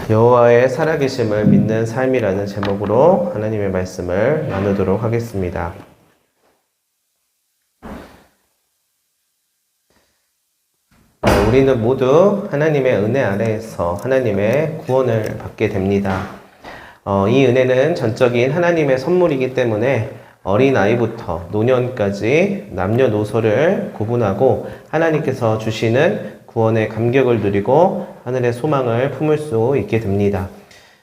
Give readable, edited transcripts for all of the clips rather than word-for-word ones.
여호와의 살아계심을 믿는 삶이라는 제목으로 하나님의 말씀을 나누도록 하겠습니다. 우리는 모두 하나님의 은혜 아래에서 하나님의 구원을 받게 됩니다. 이 은혜는 전적인 하나님의 선물이기 때문에 어린아이부터 노년까지 남녀노소를 구분하고 하나님께서 주시는 구원의 감격을 누리고 하늘의 소망을 품을 수 있게 됩니다.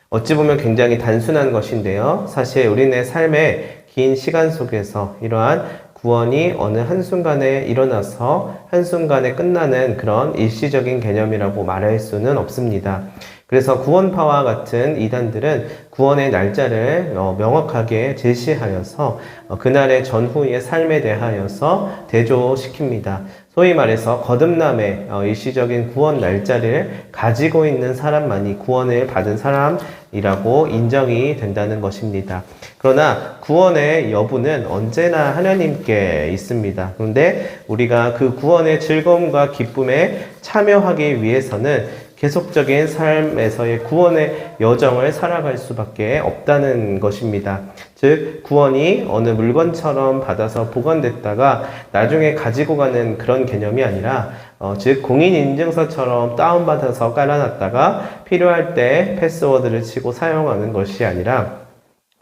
어찌 보면 굉장히 단순한 것인데요. 사실 우리네 삶의 긴 시간 속에서 이러한 구원이 어느 한순간에 일어나서 한순간에 끝나는 그런 일시적인 개념이라고 말할 수는 없습니다. 그래서 구원파와 같은 이단들은 구원의 날짜를 명확하게 제시하여서 그날의 전후의 삶에 대하여서 대조시킵니다. 소위 말해서 거듭남의 일시적인 구원 날짜를 가지고 있는 사람만이 구원을 받은 사람이라고 인정이 된다는 것입니다. 그러나 구원의 여부는 언제나 하나님께 있습니다. 그런데 우리가 그 구원의 즐거움과 기쁨에 참여하기 위해서는 계속적인 삶에서의 구원의 여정을 살아갈 수밖에 없다는 것입니다. 즉 구원이 어느 물건처럼 받아서 보관됐다가 나중에 가지고 가는 그런 개념이 아니라 즉 공인인증서처럼 다운받아서 깔아놨다가 필요할 때 패스워드를 치고 사용하는 것이 아니라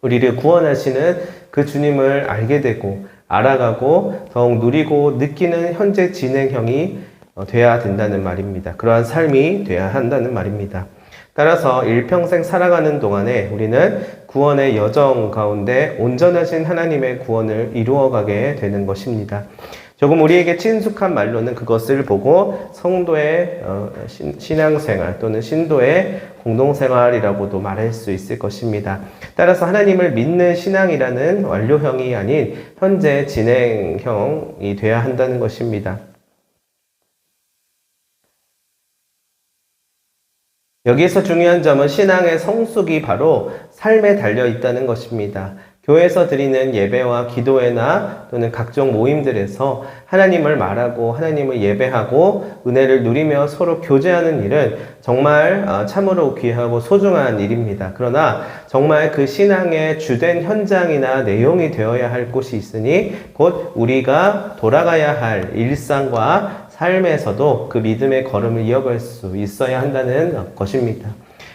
우리를 구원하시는 그 주님을 알게 되고 알아가고 더욱 누리고 느끼는 현재 진행형이 돼야 된다는 말입니다. 그러한 삶이 돼야 한다는 말입니다. 따라서 일평생 살아가는 동안에 우리는 구원의 여정 가운데 온전하신 하나님의 구원을 이루어가게 되는 것입니다. 조금 우리에게 친숙한 말로는 그것을 보고 성도의 신앙생활 또는 신도의 공동생활이라고도 말할 수 있을 것입니다. 따라서 하나님을 믿는 신앙이라는 완료형이 아닌 현재 진행형이 돼야 한다는 것입니다. 여기에서 중요한 점은 신앙의 성숙이 바로 삶에 달려 있다는 것입니다. 교회에서 드리는 예배와 기도회나 또는 각종 모임들에서 하나님을 말하고 하나님을 예배하고 은혜를 누리며 서로 교제하는 일은 정말 참으로 귀하고 소중한 일입니다. 그러나 정말 그 신앙의 주된 현장이나 내용이 되어야 할 곳이 있으니 곧 우리가 돌아가야 할 일상과 삶에서도 그 믿음의 걸음을 이어갈 수 있어야 한다는 것입니다.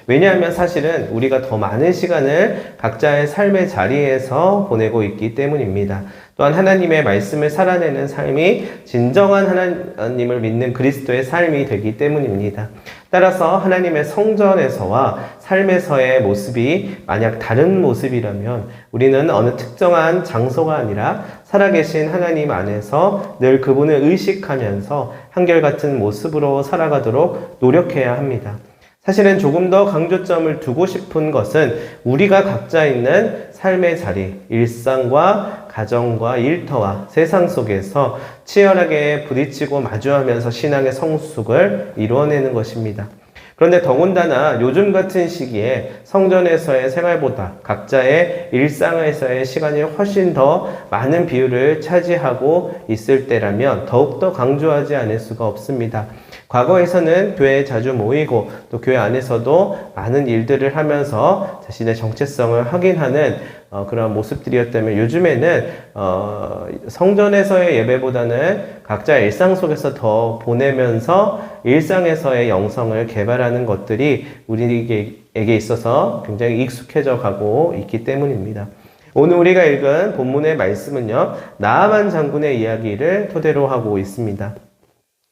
왜냐하면 사실은 우리가 더 많은 시간을 각자의 삶의 자리에서 보내고 있기 때문입니다. 또한 하나님의 말씀을 살아내는 삶이 진정한 하나님을 믿는 그리스도의 삶이 되기 때문입니다. 따라서 하나님의 성전에서와 삶에서의 모습이 만약 다른 모습이라면 우리는 어느 특정한 장소가 아니라 살아계신 하나님 안에서 늘 그분을 의식하면서 한결같은 모습으로 살아가도록 노력해야 합니다. 사실은 조금 더 강조점을 두고 싶은 것은 우리가 각자 있는 삶의 자리, 일상과 가정과 일터와 세상 속에서 치열하게 부딪히고 마주하면서 신앙의 성숙을 이루어내는 것입니다. 그런데 더군다나 요즘 같은 시기에 성전에서의 생활보다 각자의 일상에서의 시간이 훨씬 더 많은 비율을 차지하고 있을 때라면 더욱더 강조하지 않을 수가 없습니다. 과거에서는 교회에 자주 모이고 또 교회 안에서도 많은 일들을 하면서 자신의 정체성을 확인하는 그런 모습들이었다면 요즘에는 성전에서의 예배보다는 각자의 일상 속에서 더 보내면서 일상에서의 영성을 개발하는 것들이 우리에게 있어서 굉장히 익숙해져 가고 있기 때문입니다. 오늘 우리가 읽은 본문의 말씀은요, 나아만 장군의 이야기를 토대로 하고 있습니다.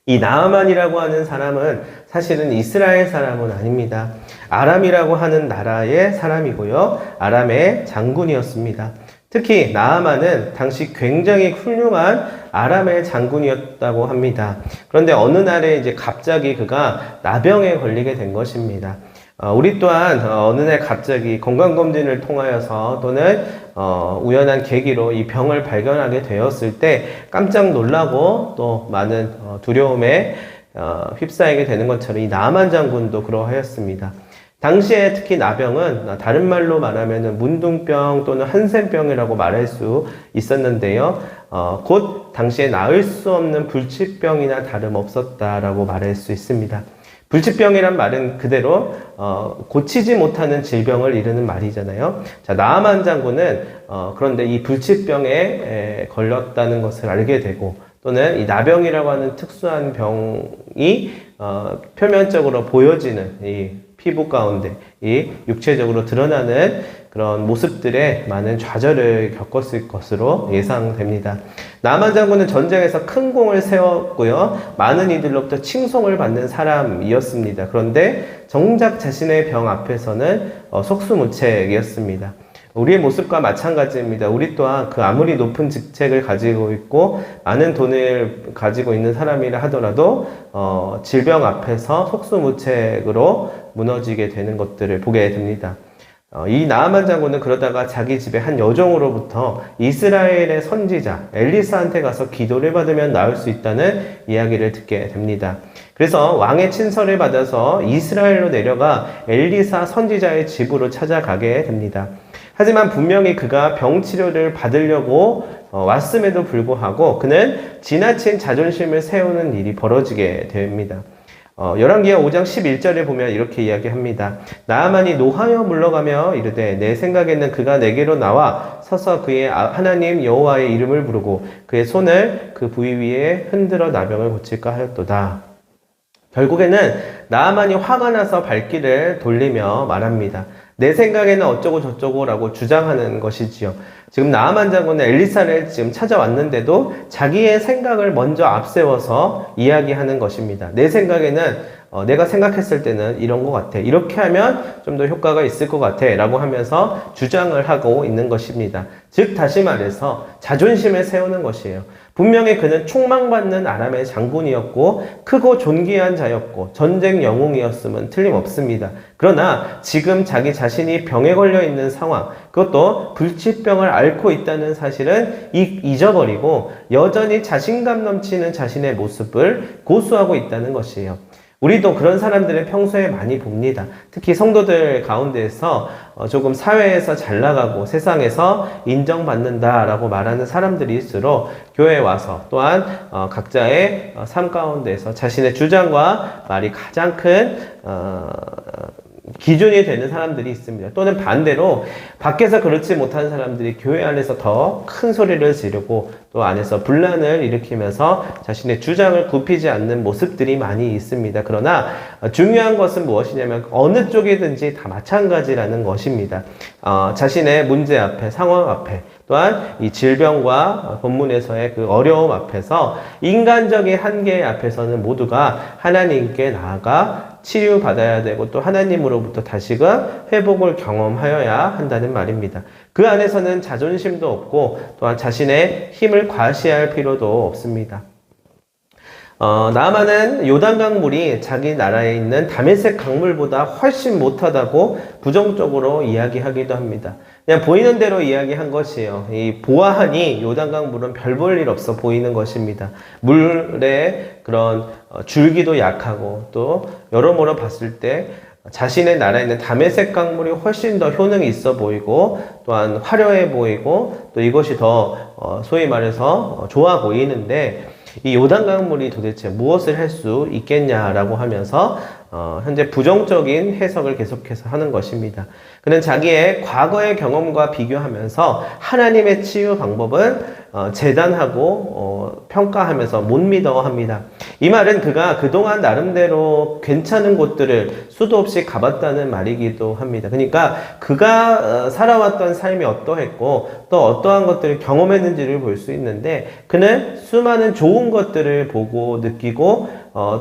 이 나아만이라고 하는 사람은 사실은 이스라엘 사람은 아닙니다. 아람이라고 하는 나라의 사람이고요. 아람의 장군이었습니다. 특히 나아만은 당시 굉장히 훌륭한 아람의 장군이었다고 합니다. 그런데 어느 날에 이제 갑자기 그가 나병에 걸리게 된 것입니다. 우리 또한 어느 날 갑자기 건강검진을 통하여서 또는 우연한 계기로 이 병을 발견하게 되었을 때 깜짝 놀라고 또 많은 두려움에 휩싸이게 되는 것처럼 이 나아만 장군도 그러하였습니다. 당시에 특히 나병은 다른 말로 말하면 문둥병 또는 한센병이라고 말할 수 있었는데요. 곧 당시에 나을 수 없는 불치병이나 다름없었다라고 말할 수 있습니다. 불치병이란 말은 그대로 고치지 못하는 질병을 이르는 말이잖아요. 자, 나아만 장군은 그런데 이 불치병에 걸렸다는 것을 알게 되고 또는 이 나병이라고 하는 특수한 병이 표면적으로 보여지는 이 피부 가운데 이 육체적으로 드러나는 그런 모습들에 많은 좌절을 겪었을 것으로 예상됩니다. 나만 장군은 전쟁에서 큰 공을 세웠고요. 많은 이들로부터 칭송을 받는 사람이었습니다. 그런데 정작 자신의 병 앞에서는 속수무책이었습니다. 우리의 모습과 마찬가지입니다. 우리 또한 그 아무리 높은 직책을 가지고 있고 많은 돈을 가지고 있는 사람이라 하더라도 질병 앞에서 속수무책으로 무너지게 되는 것들을 보게 됩니다. 이 나아만 장군은 그러다가 자기 집에 한 여종으로부터 이스라엘의 선지자 엘리사한테 가서 기도를 받으면 나을 수 있다는 이야기를 듣게 됩니다. 그래서 왕의 친서를 받아서 이스라엘로 내려가 엘리사 선지자의 집으로 찾아가게 됩니다. 하지만 분명히 그가 병치료를 받으려고 왔음에도 불구하고 그는 지나친 자존심을 세우는 일이 벌어지게 됩니다. 열왕기하 5장 11절에 보면 이렇게 이야기합니다. 나아만이 노하여 물러가며 이르되 내 생각에는 그가 내게로 나와 서서 그의 하나님 여호와의 이름을 부르고 그의 손을 그 부위 위에 흔들어 나병을 고칠까 하였도다. 결국에는 나아만이 화가 나서 발길을 돌리며 말합니다. 내 생각에는 어쩌고 저쩌고 라고 주장하는 것이지요. 지금 나아만 장군은 엘리사를 지금 찾아왔는데도 자기의 생각을 먼저 앞세워서 이야기하는 것입니다. 내 생각에는 내가 생각했을 때는 이런 것 같아. 이렇게 하면 좀 더 효과가 있을 것 같아. 라고 하면서 주장을 하고 있는 것입니다. 즉 다시 말해서 자존심을 세우는 것이에요. 분명히 그는 총망받는 아람의 장군이었고 크고 존귀한 자였고 전쟁 영웅이었음은 틀림없습니다. 그러나 지금 자기 자신이 병에 걸려 있는 상황, 그것도 불치병을 앓고 있다는 사실은 잊어버리고 여전히 자신감 넘치는 자신의 모습을 고수하고 있다는 것이에요. 우리도 그런 사람들을 평소에 많이 봅니다. 특히 성도들 가운데에서 조금 사회에서 잘 나가고 세상에서 인정받는다라고 말하는 사람들일수록 교회에 와서 또한 각자의 삶 가운데서 자신의 주장과 말이 가장 큰 기준이 되는 사람들이 있습니다. 또는 반대로 밖에서 그렇지 못한 사람들이 교회 안에서 더 큰 소리를 지르고 또 안에서 분란을 일으키면서 자신의 주장을 굽히지 않는 모습들이 많이 있습니다. 그러나 중요한 것은 무엇이냐면 어느 쪽이든지 다 마찬가지라는 것입니다. 자신의 문제 앞에, 상황 앞에 또한 이 질병과 본문에서의 그 어려움 앞에서 인간적인 한계 앞에서는 모두가 하나님께 나아가 치유받아야 되고 또 하나님으로부터 다시금 회복을 경험하여야 한다는 말입니다. 그 안에서는 자존심도 없고 또한 자신의 힘을 과시할 필요도 없습니다. 나아만은 요단강 물이 자기 나라에 있는 다메섹 강물보다 훨씬 못하다고 부정적으로 이야기하기도 합니다. 그냥 보이는 대로 이야기한 것이에요. 이 보아하니 요단강 물은 별 볼 일 없어 보이는 것입니다. 물의 그런 줄기도 약하고 또 여러모로 봤을 때 자신의 나라에 있는 다메섹 강물이 훨씬 더 효능이 있어 보이고 또한 화려해 보이고 또 이것이 더 소위 말해서 좋아 보이는데 이 요단강 물이 도대체 무엇을 할 수 있겠냐라고 하면서 현재 부정적인 해석을 계속해서 하는 것입니다. 그는 자기의 과거의 경험과 비교하면서 하나님의 치유 방법은 재단하고 평가하면서 못 믿어 합니다. 이 말은 그가 그동안 나름대로 괜찮은 곳들을 수도 없이 가봤다는 말이기도 합니다. 그러니까 그가 살아왔던 삶이 어떠했고 또 어떠한 것들을 경험했는지를 볼 수 있는데 그는 수많은 좋은 것들을 보고 느끼고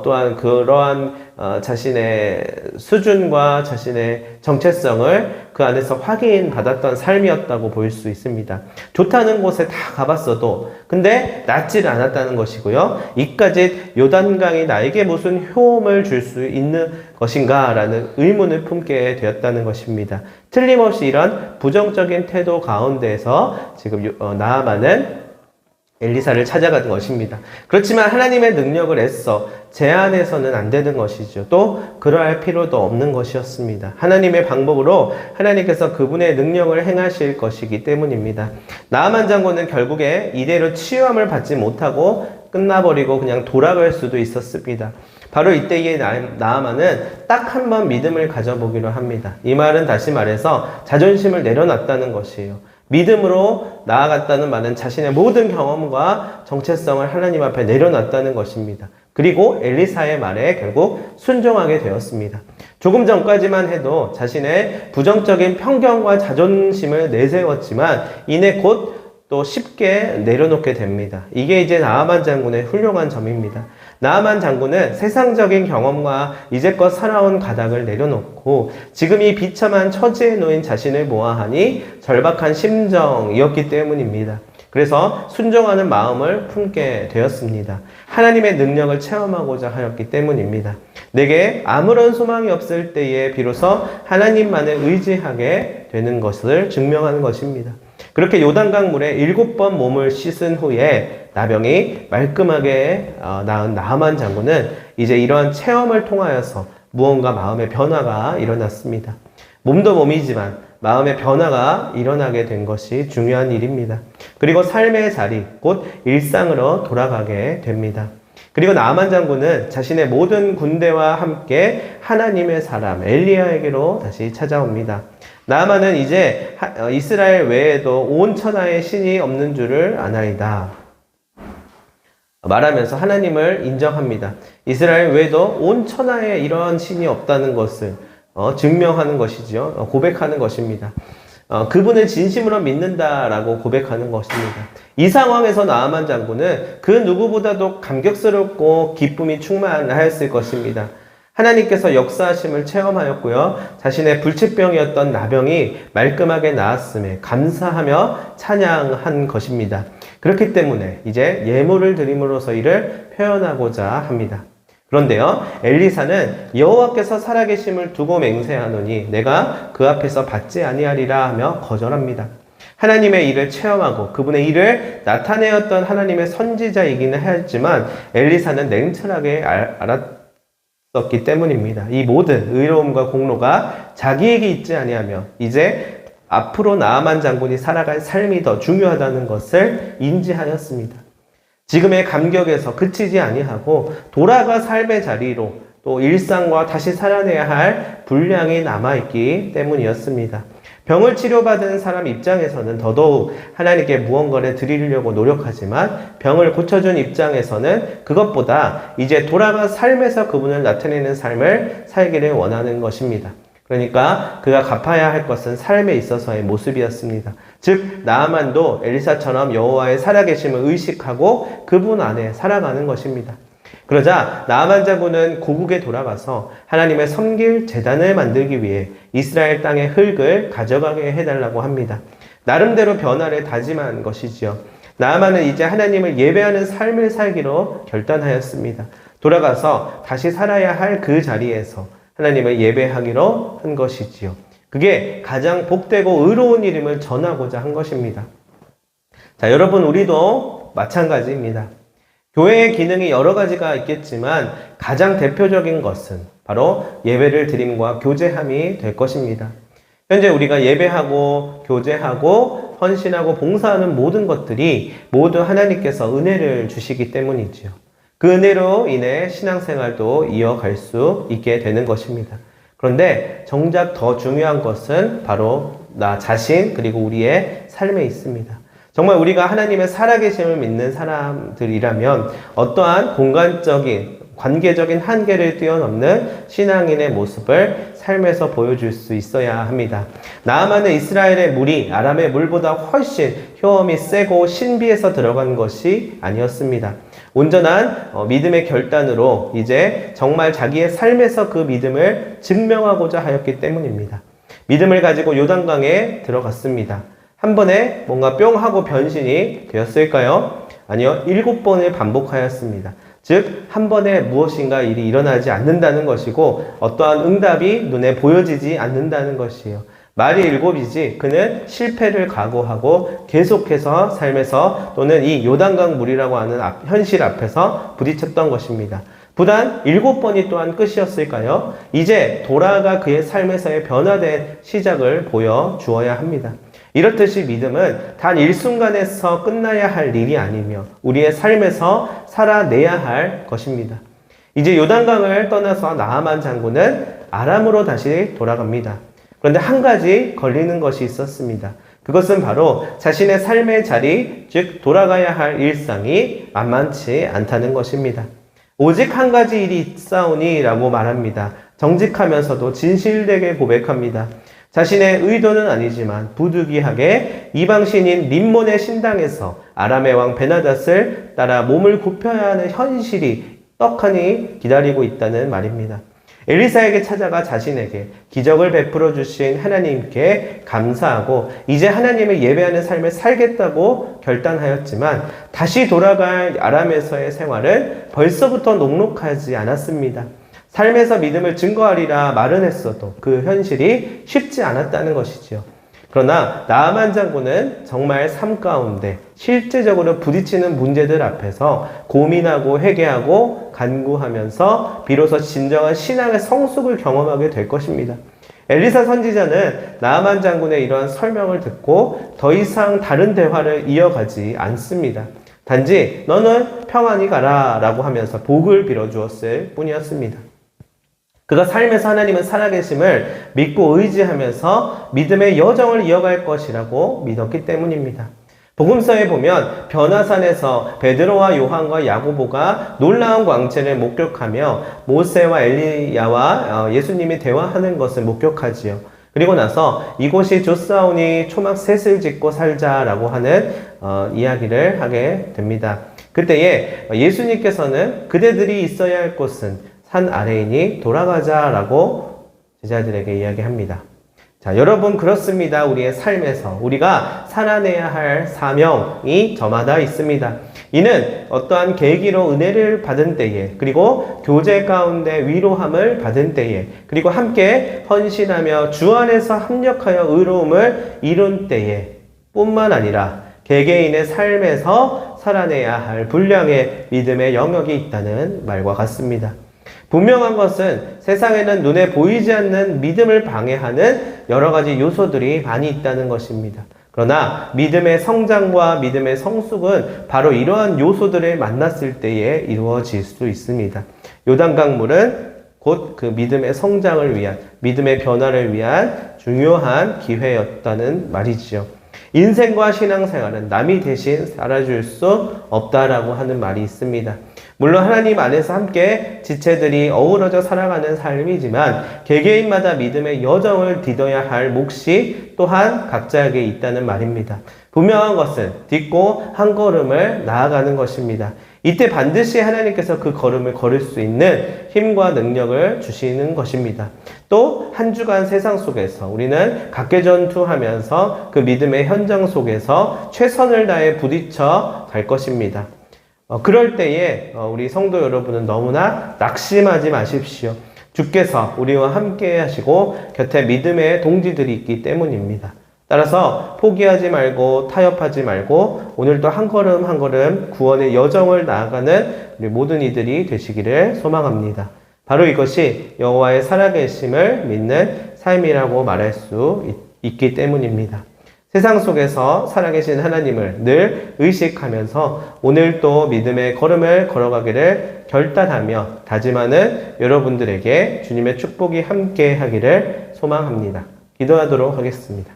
또한 그러한 자신의 수준과 자신의 정체성을 그 안에서 확인받았던 삶이었다고 볼 수 있습니다. 좋다는 곳에 다 가봤어도 근데 낫지를 않았다는 것이고요. 이까지 요단강이 나에게 무슨 효험을 줄 수 있는 것인가 라는 의문을 품게 되었다는 것입니다. 틀림없이 이런 부정적인 태도 가운데에서 지금 나아만은 엘리사를 찾아가는 것입니다. 그렇지만 하나님의 능력을 애써 제한해서는 안 되는 것이죠. 또 그러할 필요도 없는 것이었습니다. 하나님의 방법으로 하나님께서 그분의 능력을 행하실 것이기 때문입니다. 나아만 장군은 결국에 이대로 치유함을 받지 못하고 끝나버리고 그냥 돌아갈 수도 있었습니다. 바로 이때에 나아만은 딱 한 번 믿음을 가져보기로 합니다. 이 말은 다시 말해서 자존심을 내려놨다는 것이에요. 믿음으로 나아갔다는 말은 자신의 모든 경험과 정체성을 하나님 앞에 내려놨다는 것입니다. 그리고 엘리사의 말에 결국 순종하게 되었습니다. 조금 전까지만 해도 자신의 부정적인 편견과 자존심을 내세웠지만 이내 곧 또 쉽게 내려놓게 됩니다. 이게 이제 나아만 장군의 훌륭한 점입니다. 나아만 장군은 세상적인 경험과 이제껏 살아온 가닥을 내려놓고 지금 이 비참한 처지에 놓인 자신을 보아하니 절박한 심정이었기 때문입니다. 그래서 순종하는 마음을 품게 되었습니다. 하나님의 능력을 체험하고자 하였기 때문입니다. 내게 아무런 소망이 없을 때에 비로소 하나님만을 의지하게 되는 것을 증명하는 것입니다. 그렇게 요단강 물에 7번 몸을 씻은 후에 나병이 말끔하게 나은 나아만 장군은 이제 이러한 체험을 통하여서 무언가 마음의 변화가 일어났습니다. 몸도 몸이지만 마음의 변화가 일어나게 된 것이 중요한 일입니다. 그리고 삶의 자리, 곧 일상으로 돌아가게 됩니다. 그리고 나아만 장군은 자신의 모든 군대와 함께 하나님의 사람 엘리야에게로 다시 찾아옵니다. 나아만은 이제 이스라엘 외에도 온 천하에 신이 없는 줄을 아나이다 말하면서 하나님을 인정합니다. 이스라엘 외에도 온 천하에 이러한 신이 없다는 것을 증명하는 것이죠. 고백하는 것입니다. 그분을 진심으로 믿는다라고 고백하는 것입니다. 이 상황에서 나아만 장군은 그 누구보다도 감격스럽고 기쁨이 충만하였을 것입니다. 하나님께서 역사하심을 체험하였고요. 자신의 불치병이었던 나병이 말끔하게 나았음에 감사하며 찬양한 것입니다. 그렇기 때문에 이제 예물을 드림으로써 이를 표현하고자 합니다. 그런데요, 엘리사는 여호와께서 살아계심을 두고 맹세하노니 내가 그 앞에서 받지 아니하리라 하며 거절합니다. 하나님의 일을 체험하고 그분의 일을 나타내었던 하나님의 선지자이기는 하였지만 엘리사는 냉철하게 알았었기 때문입니다. 이 모든 의로움과 공로가 자기에게 있지 아니하며 이제 앞으로 나아만 장군이 살아갈 삶이 더 중요하다는 것을 인지하였습니다. 지금의 감격에서 그치지 아니하고 돌아가 삶의 자리로 또 일상과 다시 살아내야 할 분량이 남아있기 때문이었습니다. 병을 치료받은 사람 입장에서는 더더욱 하나님께 무언가를 드리려고 노력하지만 병을 고쳐준 입장에서는 그것보다 이제 돌아가 삶에서 그분을 나타내는 삶을 살기를 원하는 것입니다. 그러니까 그가 갚아야 할 것은 삶에 있어서의 모습이었습니다. 즉 나아만도 엘리사처럼 여호와의 살아계심을 의식하고 그분 안에 살아가는 것입니다. 그러자 나아만 장군은 고국에 돌아가서 하나님의 섬길 제단을 만들기 위해 이스라엘 땅의 흙을 가져가게 해달라고 합니다. 나름대로 변화를 다짐한 것이지요. 나아만은 이제 하나님을 예배하는 삶을 살기로 결단하였습니다. 돌아가서 다시 살아야 할 그 자리에서 하나님을 예배하기로 한 것이지요. 그게 가장 복되고 의로운 이름을 전하고자 한 것입니다. 자, 여러분, 우리도 마찬가지입니다. 교회의 기능이 여러 가지가 있겠지만 가장 대표적인 것은 바로 예배를 드림과 교제함이 될 것입니다. 현재 우리가 예배하고 교제하고 헌신하고 봉사하는 모든 것들이 모두 하나님께서 은혜를 주시기 때문이지요. 그 은혜로 인해 신앙생활도 이어갈 수 있게 되는 것입니다. 그런데 정작 더 중요한 것은 바로 나 자신 그리고 우리의 삶에 있습니다. 정말 우리가 하나님의 살아계심을 믿는 사람들이라면 어떠한 공간적인 관계적인 한계를 뛰어넘는 신앙인의 모습을 삶에서 보여줄 수 있어야 합니다. 나아만은 이스라엘의 물이 아람의 물보다 훨씬 효험이 세고 신비해서 들어간 것이 아니었습니다. 온전한 믿음의 결단으로 이제 정말 자기의 삶에서 그 믿음을 증명하고자 하였기 때문입니다. 믿음을 가지고 요단강에 들어갔습니다. 한 번에 뭔가 뿅 하고 변신이 되었을까요? 아니요, 7번을 반복하였습니다. 즉, 한 번에 무엇인가 일이 일어나지 않는다는 것이고 어떠한 응답이 눈에 보여지지 않는다는 것이에요. 말이 7이지 그는 실패를 각오하고 계속해서 삶에서 또는 이 요단강 물이라고 하는 현실 앞에서 부딪혔던 것입니다. 부단 7번이 또한 끝이었을까요? 이제 돌아가 그의 삶에서의 변화된 시작을 보여주어야 합니다. 이렇듯이 믿음은 단 일순간에서 끝나야 할 일이 아니며 우리의 삶에서 살아내야 할 것입니다. 이제 요단강을 떠나서 나아만 장군은 아람으로 다시 돌아갑니다. 그런데 한 가지 걸리는 것이 있었습니다. 그것은 바로 자신의 삶의 자리, 즉 돌아가야 할 일상이 만만치 않다는 것입니다. 오직 한 가지 일이 있사오니 라고 말합니다. 정직하면서도 진실되게 고백합니다. 자신의 의도는 아니지만 부득이하게 이방신인 림몬의 신당에서 아람의 왕 베나닷을 따라 몸을 굽혀야 하는 현실이 떡하니 기다리고 있다는 말입니다. 엘리사에게 찾아가 자신에게 기적을 베풀어 주신 하나님께 감사하고 이제 하나님을 예배하는 삶을 살겠다고 결단하였지만 다시 돌아갈 아람에서의 생활은 벌써부터 녹록하지 않았습니다. 삶에서 믿음을 증거하리라 말은 했어도 그 현실이 쉽지 않았다는 것이지요. 그러나 나아만 장군은 정말 삶 가운데 실제적으로 부딪히는 문제들 앞에서 고민하고 회개하고 간구하면서 비로소 진정한 신앙의 성숙을 경험하게 될 것입니다. 엘리사 선지자는 나아만 장군의 이러한 설명을 듣고 더 이상 다른 대화를 이어가지 않습니다. 단지 너는 평안히 가라 라고 하면서 복을 빌어주었을 뿐이었습니다. 그가 삶에서 하나님은 살아계심을 믿고 의지하면서 믿음의 여정을 이어갈 것이라고 믿었기 때문입니다. 복음서에 보면 변화산에서 베드로와 요한과 야고보가 놀라운 광채를 목격하며 모세와 엘리야와 예수님이 대화하는 것을 목격하지요. 그리고 나서 이곳이 좋사오니 초막 셋을 짓고 살자라고 하는 이야기를 하게 됩니다. 그때에 예수님께서는 그대들이 있어야 할 곳은 산 아래이니 돌아가자라고 제자들에게 이야기합니다. 자, 여러분 그렇습니다. 우리의 삶에서 우리가 살아내야 할 사명이 저마다 있습니다. 이는 어떠한 계기로 은혜를 받은 때에 그리고 교제 가운데 위로함을 받은 때에 그리고 함께 헌신하며 주 안에서 합력하여 의로움을 이룬 때에 뿐만 아니라 개개인의 삶에서 살아내야 할 분량의 믿음의 영역이 있다는 말과 같습니다. 분명한 것은 세상에는 눈에 보이지 않는 믿음을 방해하는 여러 가지 요소들이 많이 있다는 것입니다. 그러나 믿음의 성장과 믿음의 성숙은 바로 이러한 요소들을 만났을 때에 이루어질 수 있습니다. 요단강물은 곧 그 믿음의 성장을 위한, 믿음의 변화를 위한 중요한 기회였다는 말이지요. 인생과 신앙생활은 남이 대신 살아줄 수 없다라고 하는 말이 있습니다. 물론 하나님 안에서 함께 지체들이 어우러져 살아가는 삶이지만 개개인마다 믿음의 여정을 디뎌야 할 몫이 또한 각자에게 있다는 말입니다. 분명한 것은 딛고 한 걸음을 나아가는 것입니다. 이때 반드시 하나님께서 그 걸음을 걸을 수 있는 힘과 능력을 주시는 것입니다. 또 한 주간 세상 속에서 우리는 각개전투하면서 그 믿음의 현장 속에서 최선을 다해 부딪혀 갈 것입니다. 그럴 때에 우리 성도 여러분은 너무나 낙심하지 마십시오. 주께서 우리와 함께 하시고 곁에 믿음의 동지들이 있기 때문입니다. 따라서 포기하지 말고 타협하지 말고 오늘도 한 걸음 한 걸음 구원의 여정을 나아가는 우리 모든 이들이 되시기를 소망합니다. 바로 이것이 여호와의 살아계심을 믿는 삶이라고 말할 수 있기 때문입니다. 세상 속에서 살아계신 하나님을 늘 의식하면서 오늘도 믿음의 걸음을 걸어가기를 결단하며 다짐하는 여러분들에게 주님의 축복이 함께 하기를 소망합니다. 기도하도록 하겠습니다.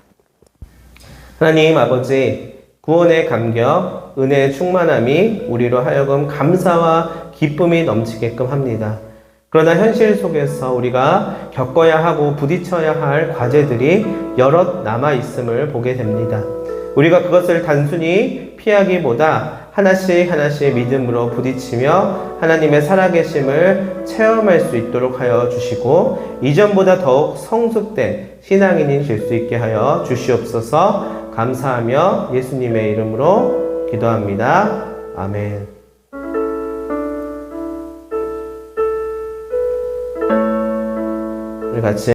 하나님 아버지, 구원의 감격, 은혜의 충만함이 우리로 하여금 감사와 기쁨이 넘치게끔 합니다. 그러나 현실 속에서 우리가 겪어야 하고 부딪혀야 할 과제들이 여럿 남아있음을 보게 됩니다. 우리가 그것을 단순히 피하기보다 하나씩 하나씩 믿음으로 부딪히며 하나님의 살아계심을 체험할 수 있도록 하여 주시고 이전보다 더욱 성숙된 신앙인이 될 수 있게 하여 주시옵소서. 감사하며 예수님의 이름으로 기도합니다. 아멘. 우리 같이